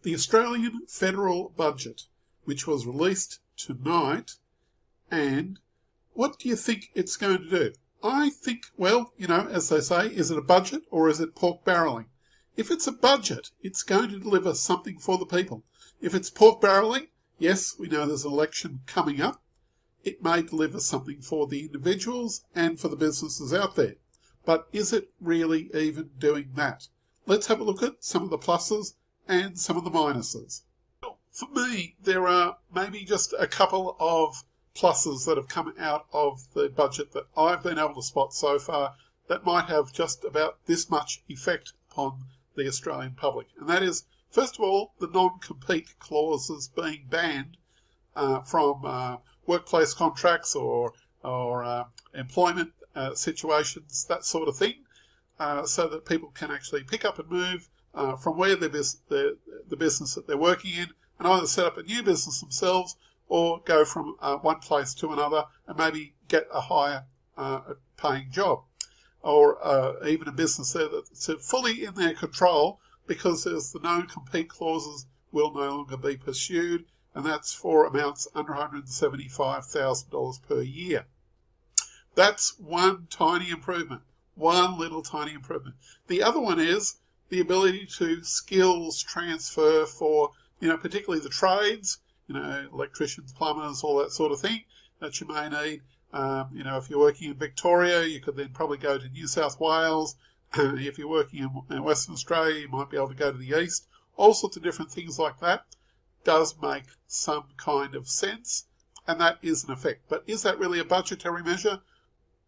The Australian federal budget, which was released tonight, and what do you think it's going to do? I think, well, as they say, is it a budget or is it pork barrelling? If it's a budget, it's going to deliver something for the people. If it's pork barrelling, yes, we know there's an election coming up. It may deliver something for the individuals and for the businesses out there. But is it really even doing that? Let's have a look at some of the pluses and some of the minuses. For me, there are maybe just a couple of pluses that have come out of the budget that I've been able to spot so far that might have just about this much effect upon the Australian public. And that is, first of all, the non-compete clauses being banned from workplace contracts or employment situations, that sort of thing, so that people can actually pick up and move from where the business that they're working in and either set up a new business themselves or go from one place to another and maybe get a higher paying job, or even a business there that's fully in their control because there's the non-compete clauses will no longer be pursued, and that's for amounts under $175,000 per year. That's one tiny improvement, one little tiny improvement. The other one is the ability to skills transfer for, particularly the trades, electricians, plumbers, all that sort of thing that you may need. If you're working in Victoria, you could then probably go to New South Wales. If you're working in Western Australia, you might be able to go to the east. All sorts of different things like that does make some kind of sense, and that is an effect. But is that really a budgetary measure?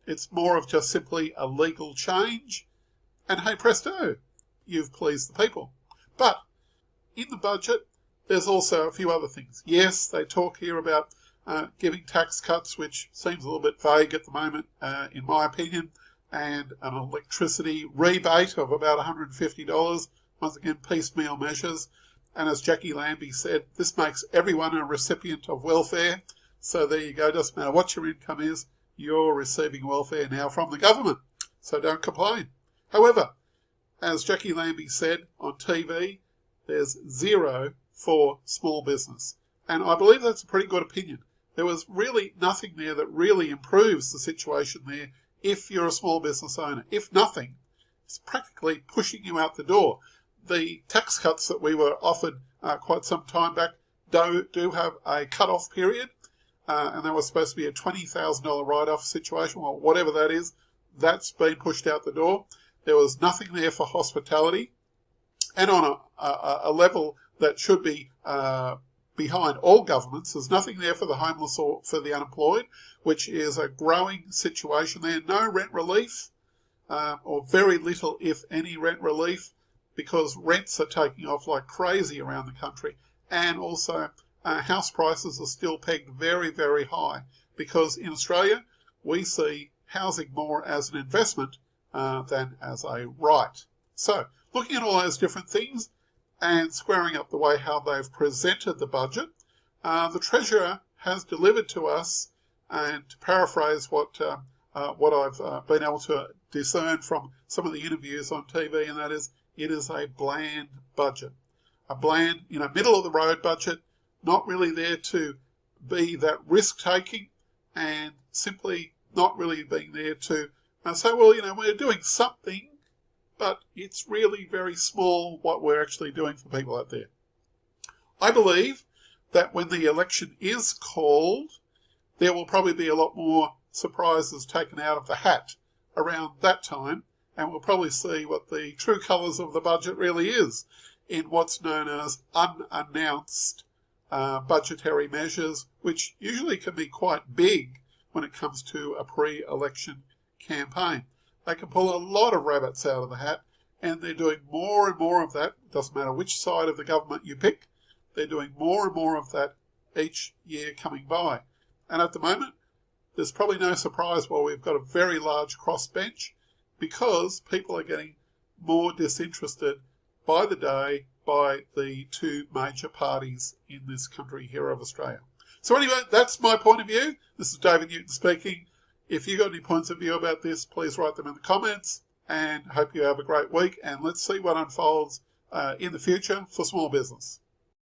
It's more of just simply a legal change, and hey presto, you've pleased the people. But in the budget, there's also a few other things. Yes, they talk here about giving tax cuts, which seems a little bit vague at the moment, in my opinion, and an electricity rebate of about $150. Once again, piecemeal measures. And as Jackie Lambie said, this makes everyone a recipient of welfare. So there you go. Doesn't matter what your income is, you're receiving welfare now from the government. So don't complain. However, as Jackie Lambie said on TV, there's zero for small business. And I believe that's a pretty good opinion. There was really nothing there that really improves the situation there if you're a small business owner. If nothing, it's practically pushing you out the door. The tax cuts that we were offered quite some time back do have a cut-off period, and there was supposed to be a $20,000 write-off situation, or whatever that is. That's been pushed out the door. There was nothing there for hospitality, and on a level that should be behind all governments, there's nothing there for the homeless or for the unemployed, which is a growing situation there. No rent relief, or very little, if any, rent relief, because rents are taking off like crazy around the country. And also, house prices are still pegged very, very high, because in Australia, we see housing more as an investment than as a right. So, looking at all those different things and squaring up the way how they've presented the budget, the Treasurer has delivered to us, and to paraphrase what I've been able to discern from some of the interviews on TV, and that is, it is a bland budget. A bland, middle of the road budget, not really there to be that risk-taking, and simply not really being there to say, well, we're doing something, but it's really very small what we're actually doing for people out there. I believe that when the election is called, there will probably be a lot more surprises taken out of the hat around that time, and we'll probably see what the true colours of the budget really is in what's known as unannounced budgetary measures, which usually can be quite big when it comes to a pre-election campaign. They can pull a lot of rabbits out of the hat, and they're doing more and more of that. It doesn't matter which side of the government you pick, they're doing more and more of that each year coming by. And at the moment, there's probably no surprise why we've got a very large crossbench, because people are getting more disinterested by the day by the two major parties in this country here of Australia. So anyway, that's my point of view. This is David Newton speaking. If you've got any points of view about this, please write them in the comments, and hope you have a great week, and let's see what unfolds in the future for small business.